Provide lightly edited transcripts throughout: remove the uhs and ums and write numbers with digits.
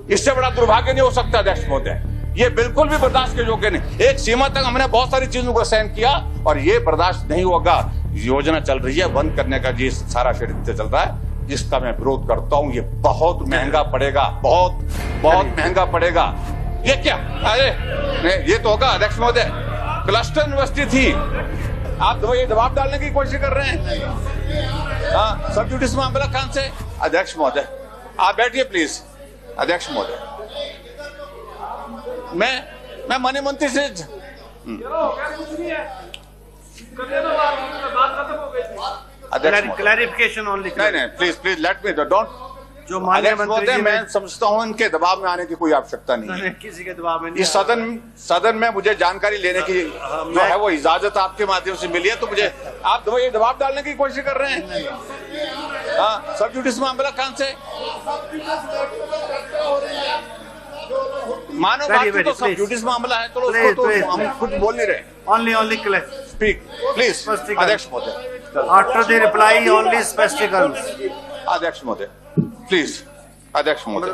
इससे बड़ा दुर्भाग्य नहीं हो सकता अध्यक्ष महोदय। ये बिल्कुल भी बर्दाश्त के योग्य नहीं। एक सीमा तक हमने बहुत सारी चीजों को सहन किया और ये बर्दाश्त नहीं होगा। योजना चल रही है बंद करने का, ये सारा षड्यंत्र चल रहा है, जिसका मैं विरोध करता हूं। ये बहुत महंगा पड़ेगा, बहुत महंगा पड़ेगा। ये क्या, अरे ये तो होगा अध्यक्ष महोदय, क्लस्टर यूनिवर्सिटी थी, आप ये दबाव डालने की कोशिश कर रहे हैं। हाँ, सब जुडिस मामला कहां से? अध्यक्ष महोदय आप बैठिए प्लीज। अध्यक्ष महोदय मैं माननीय मंत्री से क्लैरिफिकेशन ओनली। नहीं प्लीज लेट मी डोंट। जो माननीय मंत्री जी, मैं समझता हूं इनके दबाव में आने की कोई आवश्यकता नहीं है। किसी के दबाव में नहीं। इस सदन में मुझे जानकारी लेने की जो है वो इजाजत आपके माध्यम से मिली है, तो मुझे आप ये दबाव डालने की कोशिश कर रहे हैं। हाँ, सब जुडिस मामला कहां से? मानव भारती तो सब जुडिस मामला है, तो उसको तो हम कुछ बोल नहीं रहे। ओनली स्पीक प्लीज अध्यक्ष महोदय। After the reply only specifics. अध्यक्ष महोदय प्लीज। अध्यक्ष महोदय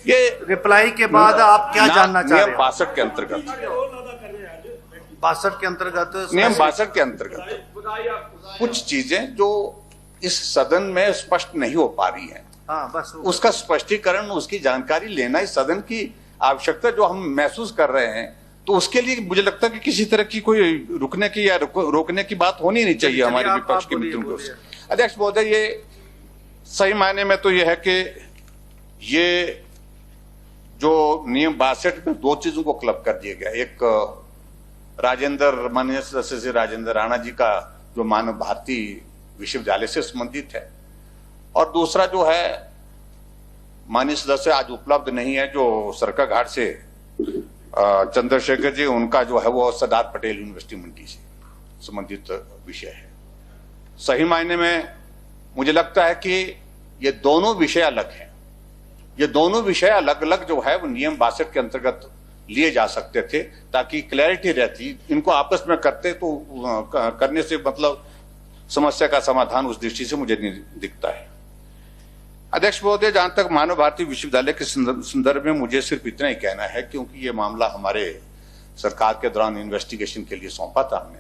ये रिप्लाई के बाद आप क्या जानना चाह रहे हैं? 62 के अंतर्गत, 62 के अंतर्गत, नियम 62 के अंतर्गत कुछ चीजें जो इस सदन में स्पष्ट नहीं हो पा रही हैं, हाँ, बस उसका स्पष्टीकरण, उसकी जानकारी लेना इस सदन की आवश्यकता जो हम महसूस कर रहे हैं, तो उसके लिए मुझे लगता है कि किसी तरह की कोई रुकने की या रोकने की बात होनी नहीं चाहिए हमारे विपक्ष के मित्रों को। अध्यक्ष महोदय ये सही मायने में तो ये है कि ये जो नियम 62 में दो चीजों को क्लब कर दिया गया। एक राजेंद्र, माननीय सदस्य श्री राजेंद्र राणा जी का जो मानव भारती विश्वविद्यालय से संबंधित है, और दूसरा जो है माननीय सदस्य आज उपलब्ध नहीं है, जो सरका घाट से चंद्रशेखर जी, उनका जो है वो सरदार पटेल यूनिवर्सिटी मंडी से संबंधित विषय है। सही मायने में मुझे लगता है कि ये दोनों विषय अलग हैं। ये दोनों विषय अलग अलग जो है वो नियम 62 के अंतर्गत लिए जा सकते थे, ताकि क्लैरिटी रहती। इनको आपस में करते तो करने से मतलब समस्या का समाधान उस दृष्टि से मुझे नहीं दिखता है। अध्यक्ष महोदय, जहां तक मानव भारती विश्वविद्यालय के संदर्भ में मुझे सिर्फ इतना ही कहना है, क्योंकि ये मामला हमारे सरकार के दौरान इन्वेस्टिगेशन के लिए सौंपा था हमने,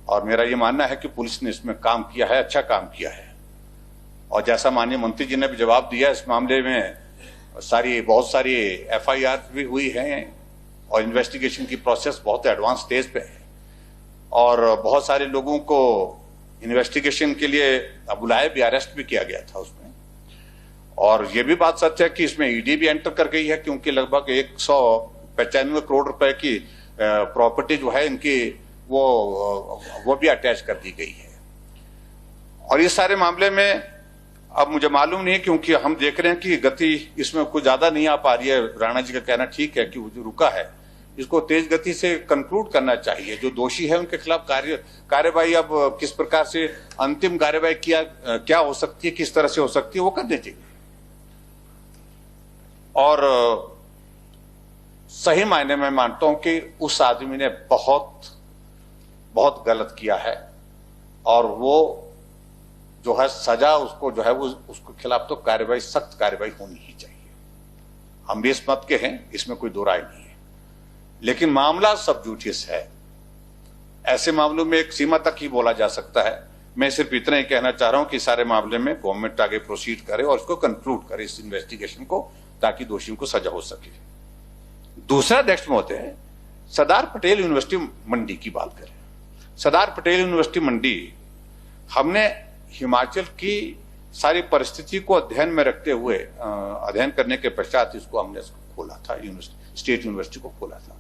और मेरा ये मानना है कि पुलिस ने इसमें काम किया है, अच्छा काम किया है। और जैसा माननीय मंत्री जी ने भी जवाब दिया, इस मामले में बहुत सारी FIR भी हुई हैं और इन्वेस्टिगेशन की प्रोसेस बहुत एडवांस स्टेज पे है, और बहुत सारे लोगों को इन्वेस्टिगेशन के लिए बुलाया भी, अरेस्ट भी किया गया था उसमें। और ये भी बात सच है कि इसमें ED भी एंटर कर गई है, क्योंकि लगभग 195 करोड़ रुपए की प्रॉपर्टी जो है इनकी वो भी अटैच कर दी गई है। और इस सारे मामले में अब मुझे मालूम नहीं, क्योंकि हम देख रहे हैं कि गति इसमें कुछ ज्यादा नहीं आ पा रही है। राणा जी का कहना ठीक है कि वो जो रुका है इसको तेज गति से कंक्लूड करना चाहिए। जो दोषी है उनके खिलाफ कार्यवाही अब किस प्रकार से अंतिम कार्यवाही क्या हो सकती है, किस तरह से हो सकती है, वो करनी चाहिए। और सही मायने में मानता हूं कि उस आदमी ने बहुत बहुत गलत किया है, और वो जो है सजा उसको जो है वो उसके खिलाफ तो कार्रवाई, सख्त कार्रवाई होनी ही चाहिए। हम भी इस मत के हैं, इसमें कोई दो राय नहीं है। लेकिन मामला सब जुडिस है, ऐसे मामलों में एक सीमा तक ही बोला जा सकता है। मैं सिर्फ इतना ही कहना चाह रहा हूं कि सारे मामले में गवर्नमेंट आगे प्रोसीड करे और इसको कंक्लूड करे, इस इन्वेस्टिगेशन को, ताकि दोषियों को सजा हो सके। दूसरा अध्यक्ष महोदय, सरदार पटेल यूनिवर्सिटी मंडी की बात करें। सरदार पटेल यूनिवर्सिटी मंडी हमने हिमाचल की सारी परिस्थिति को अध्ययन में रखते हुए अध्ययन करने के पश्चात इसको हमने खोला था, स्टेट यूनिवर्सिटी को खोला था,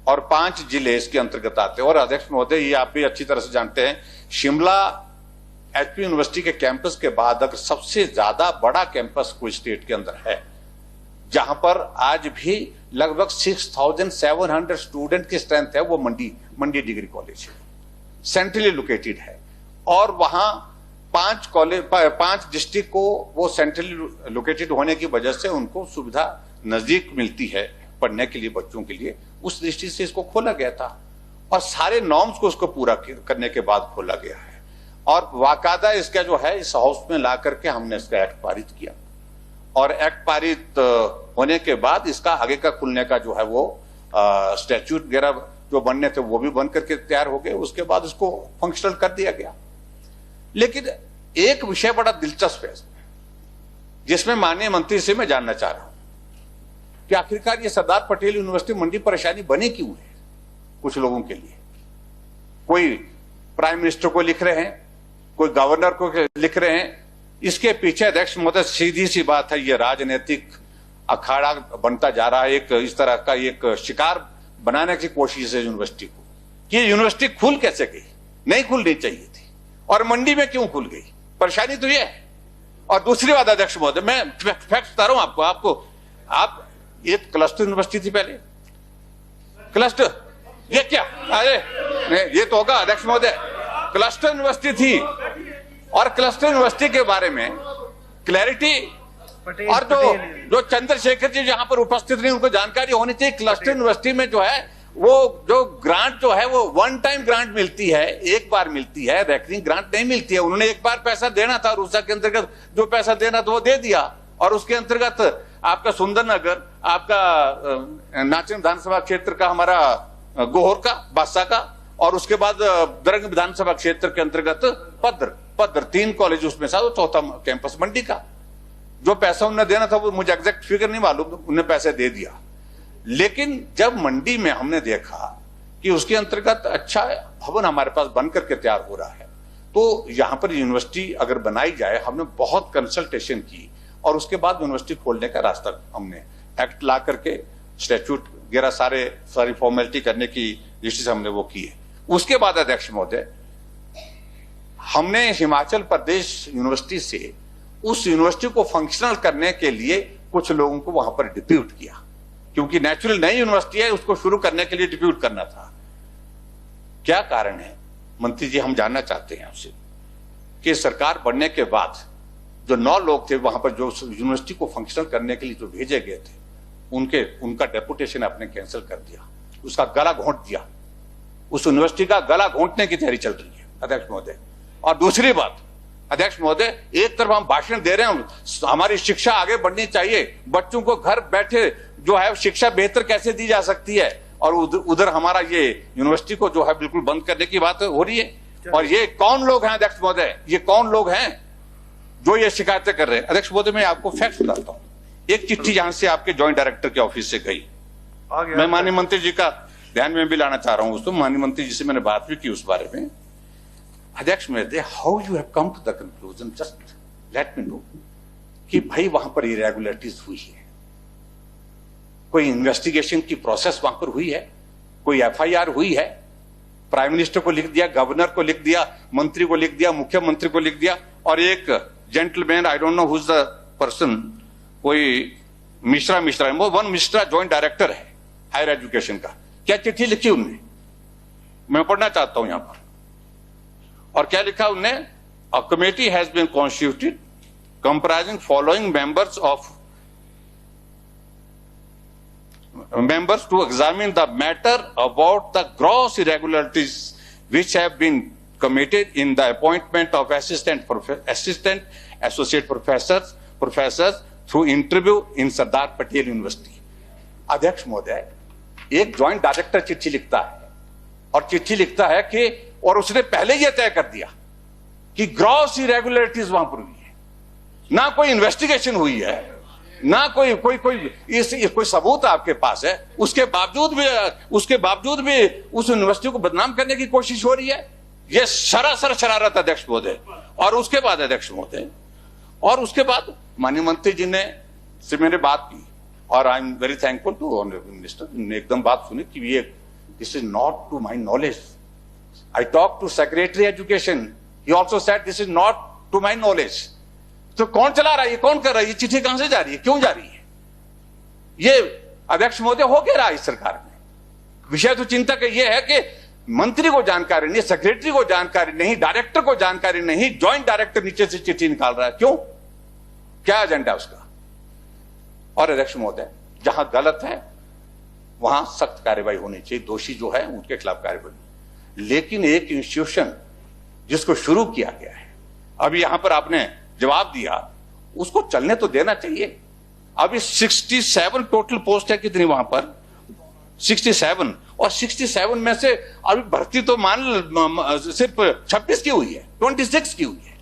और 5 जिले इसके अंतर्गत आते हैं। और अध्यक्ष महोदय, ये आप भी अच्छी तरह से जानते हैं, शिमला HP यूनिवर्सिटी के कैंपस के बाद अगर सबसे ज्यादा बड़ा कैंपस कोई स्टेट के अंदर है, जहां पर आज भी लगभग 6700 स्टूडेंट की स्ट्रेंथ है, वो मंडी डिग्री कॉलेज है, सेंट्रली लोकेटेड है। और वहां 5 डिस्ट्रिक्ट को वो सेंट्रली लोकेटेड होने की वजह से उनको सुविधा नजदीक मिलती है पढ़ने के लिए, बच्चों के लिए। उस दृष्टि से इसको खोला गया था, और सारे नॉर्म्स को उसको पूरा करने के बाद खोला गया है। और वाकायदा इसका जो है इस हाउस में ला करके हमने इसका एक्ट पारित किया, और एक्ट पारित होने के बाद इसका आगे का खुलने का जो है वो स्टैट्यूट वगैरह जो बनने थे वो भी बन करके तैयार हो गए। उसके बाद उसको फंक्शनल कर दिया गया। लेकिन एक विषय बड़ा दिलचस्प है जिसमें माननीय मंत्री से मैं जानना चाह रहा हूं कि आखिरकार ये सरदार पटेल यूनिवर्सिटी मंडी परेशानी बनी क्यों है कुछ लोगों के लिए। कोई प्राइम मिनिस्टर को लिख रहे हैं, कोई गवर्नर को लिख रहे हैं। इसके पीछे अध्यक्ष महोदय सीधी सी बात है, ये राजनीतिक अखाड़ा बनता जा रहा है। एक इस तरह का एक शिकार बनाने की कोशिश है यूनिवर्सिटी को कि यूनिवर्सिटी खुल कैसे गई, नहीं खुलनी चाहिए थी और मंडी में क्यों खुल गई, परेशानी तो ये है। और दूसरी बात अध्यक्ष महोदय, मैं फैक्ट बता रहा हूं आपको आप ये क्लस्टर यूनिवर्सिटी थी पहले, क्लस्टर ये क्या, अरे ये तो होगा अध्यक्ष महोदय, क्लस्टर यूनिवर्सिटी थी और क्लस्टर यूनिवर्सिटी के बारे में क्लैरिटी और जो चंद्रशेखर जी यहां पर उपस्थित नहीं उनको जानकारी होनी चाहिए। क्लस्टर यूनिवर्सिटी में जो है वो जो ग्रांट जो है वो वन टाइम ग्रांट मिलती है, एक बार मिलती है, रेकरिंग ग्रांट नहीं मिलती है। उन्होंने एक बार पैसा देना था, रूसा के अंतर्गत जो पैसा देना था वो दे दिया और उसके अंतर्गत आपका सुंदरनगर, आपका नाचन विधानसभा क्षेत्र का, हमारा गोहर का, बादशाह का, और उसके बाद दरंग विधानसभा क्षेत्र के अंतर्गत पद्र 3 कॉलेज उसमें था, चौथा कैंपस मंडी का। जो पैसा उन्हें देना था वो मुझे एग्जैक्ट फिगर नहीं मालूम, उन्हें पैसे दे दिया। लेकिन जब मंडी में हमने देखा कि उसके अंतर्गत अच्छा भवन हमारे पास बन करके तैयार हो रहा है, तो यहां पर यूनिवर्सिटी अगर बनाई जाए, हमने बहुत कंसल्टेशन की और उसके बाद यूनिवर्सिटी खोलने का रास्ता हमने एक्ट ला करके स्टैट्यूट वगैरह सारी फॉर्मेलिटी करने की दृष्टि से हमने वो की है। उसके बाद अध्यक्ष महोदय हमने हिमाचल प्रदेश यूनिवर्सिटी से उस यूनिवर्सिटी को फंक्शनल करने के लिए कुछ लोगों को वहां पर डिप्यूट किया, क्योंकि नेचुरल नई यूनिवर्सिटी है, उसको शुरू करने के लिए डिप्यूट करना था। क्या कारण है मंत्री जी, हम जानना चाहते हैं आपसे कि सरकार बनने के बाद जो 9 लोग थे वहां पर जो यूनिवर्सिटी को फंक्शनल करने के लिए जो भेजे गए थे, उनका डेपुटेशन आपने कैंसिल कर दिया, उसका गला घोंट दिया। उस यूनिवर्सिटी का गला घोंटने की तैयारी चल रही है अध्यक्ष महोदय। और दूसरी बात अध्यक्ष महोदय, एक तरफ हम भाषण दे रहे हैं, हमारी शिक्षा आगे बढ़नी चाहिए, बच्चों को घर बैठे जो है शिक्षा बेहतर कैसे दी जा सकती है, और उधर हमारा ये यूनिवर्सिटी को जो है बिल्कुल बंद करने की बात हो रही है। और ये कौन लोग हैं अध्यक्ष महोदय, ये कौन लोग हैं जो ये शिकायतें कर रहे हैं। अध्यक्ष महोदय मैं आपको फैक्ट बताता हूं, एक चिट्ठी यहां से आपके ज्वाइंट डायरेक्टर के ऑफिस से गई, मैं माननीय मंत्री जी का ध्यान में भी लाना चाह रहा हूं उसको, माननीय मंत्री जी से मैंने बात भी की उस बारे में। अध्यक्ष महोदय, how you have come to the conclusion, just let me know कि भाई वहां पर इरेगुलरिटीज हुई है, कोई इन्वेस्टिगेशन की प्रोसेस वहां पर हुई है, कोई एफआईआर हुई है, प्राइम मिनिस्टर को लिख दिया, गवर्नर को लिख दिया, मंत्री को लिख दिया, मुख्यमंत्री को लिख दिया, और एक gentleman, I don't know who is the person, कोई मिश्रा वो वन मिश्रा ज्वाइंट डायरेक्टर है हायर एजुकेशन का, क्या चिट्ठी लिखी उनने, मैं पढ़ना चाहता हूं यहां पर। और क्या लिखा उनने, a committee has been constituted comprising following members to examine the matter about the gross irregularities which have been committed in the appointment of assistant associate professors through interview in Sardar Patel University। अध्यक्ष महोदय, एक joint director चिट्ठी लिखता है और चिट्ठी लिखता है कि, और उसने पहले यह तय कर दिया कि ग्रॉस इरेगुलरिटीज वहां पर हुई है, ना कोई इन्वेस्टिगेशन हुई है, ना कोई सबूत आपके पास है, उसके बावजूद भी उस यूनिवर्सिटी को बदनाम करने की कोशिश हो रही है। यह सरासर शरारत अध्यक्ष महोदय। और उसके बाद अध्यक्ष महोदय, और उसके बाद माननीय मंत्री जी ने से मैंने बात की और I am very thankful to honourable minister, ने एकदम बात सुनी कि ये this is not to my knowledge. I talk to secretary education, he also said this is not to my knowledge. तो कौन चला रहा है, ये कौन कर रहा है, ये चिट्ठी कहां से जा रही है, क्यों जा रही है, ये अध्यक्ष महोदय हो क्या रहा है इस सरकार में। विषय तो चिंता का यह है कि मंत्री को जानकारी नहीं, सेक्रेटरी को जानकारी नहीं, डायरेक्टर को जानकारी नहीं, ज्वाइंट डायरेक्टर नीचे से चिट्ठी निकाल रहा है, क्यों, क्या एजेंडा उसका। और अध्यक्ष महोदय, जहां गलत है वहां सख्त कार्रवाई होनी चाहिए, दोषी जो है उनके खिलाफ कार्रवाई। लेकिन एक इंस्टीट्यूशन जिसको शुरू किया गया है, अभी यहां पर आपने जवाब दिया, उसको चलने तो देना चाहिए। अभी 67 टोटल पोस्ट है, कितनी वहां पर 67, और 67 में से अभी भर्ती तो सिर्फ 26 की हुई है, 26 की हुई है।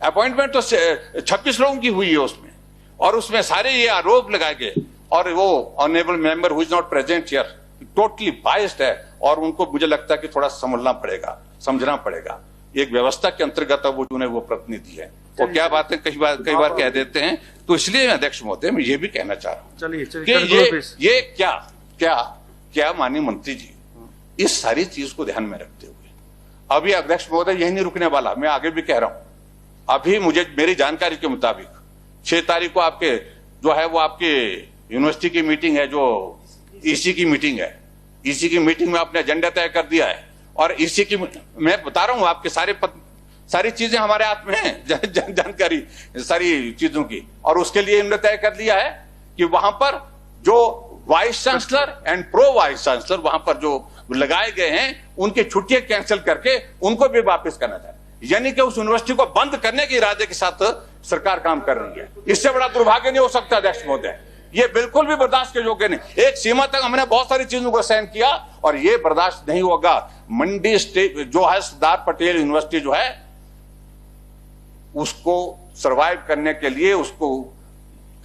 अपॉइंटमेंट तो 26 लोगों की हुई है उसमें, और उसमें सारे ये आरोप लगाए गए, और वो honourable member who is not present here totally biased है, और उनको मुझे लगता है कि थोड़ा समझना पड़ेगा। एक व्यवस्था के अंतर्गत वो चुने वो प्रतिनिधि है, वो क्या बातें कई बार कह देते हैं। तो इसलिए अध्यक्ष महोदय मैं ये भी कहना चाह रहा हूँ कि ये क्या माननीय मंत्री जी इस सारी चीज को ध्यान में रखते हुए, अभी अध्यक्ष महोदय यही नहीं रुकने वाला, मैं आगे भी कह रहा हूं। अभी मेरी जानकारी के मुताबिक 6 तारीख को आपके जो है वो आपके यूनिवर्सिटी की मीटिंग है, जो ईसी की मीटिंग है, ईसी की मीटिंग में आपने एजेंडा तय कर दिया है, और ईसी की मैं बता रहा हूं आपके सारी चीजें हमारे हाथ में है, जानकारी सारी चीजों की, और उसके लिए इन्होंने तय कर लिया है कि वहां पर जो vice chancellor and pro vice chancellor वहां पर जो लगाए गए हैं उनकी छुट्टियां कैंसिल करके उनको भी वापस करना चाहिए, यानी कि उस यूनिवर्सिटी को बंद करने के इरादे के साथ सरकार काम कर रही है। इससे बड़ा दुर्भाग्य नहीं हो सकता अध्यक्ष महोदय, ये बिल्कुल भी बर्दाश्त के योग्य नहीं। एक सीमा तक हमने बहुत सारी चीजों को सहन किया, और ये बर्दाश्त नहीं होगा। मंडी स्टेट जो है सरदार पटेल यूनिवर्सिटी जो है उसको सरवाइव करने के लिए, उसको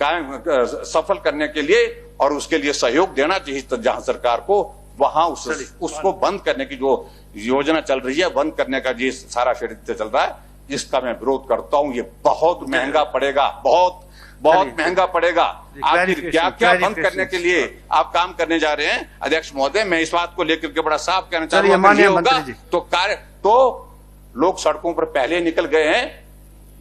सफल करने के लिए, और उसके लिए सहयोग देना चाहिए जहां सरकार को, वहां उसको बंद करने की जो योजना चल रही है, बंद करने का जो सारा षड्यंत्र चल रहा है, इसका मैं विरोध करता हूं। ये बहुत महंगा पड़ेगा, बहुत महंगा पड़ेगा। आखिर क्या बंद करने के लिए आप काम करने जा रहे हैं अध्यक्ष महोदय, मैं इस बात को लेकर के बड़ा साफ कहना चाह रहा हूं। तो लोग सड़कों पर पहले निकल गए हैं,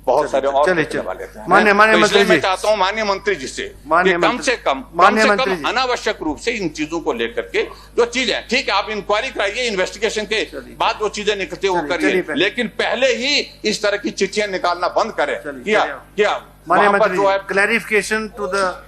बहुत सारे और वाले थे। माननीय मंत्री जी, मैं चाहता हूं माननीय मंत्री जी से कम से कम अनावश्यक रूप से इन चीजों को लेकर के जो चीजें, ठीक है आप इंक्वायरी कराइए, इन्वेस्टिगेशन के बाद जो चीजें निकलती है वो करिए, लेकिन पहले ही इस तरह की चिट्ठियां निकालना बंद करें। क्या माननीय मंत्री जी, क्लैरिफिकेशन टू द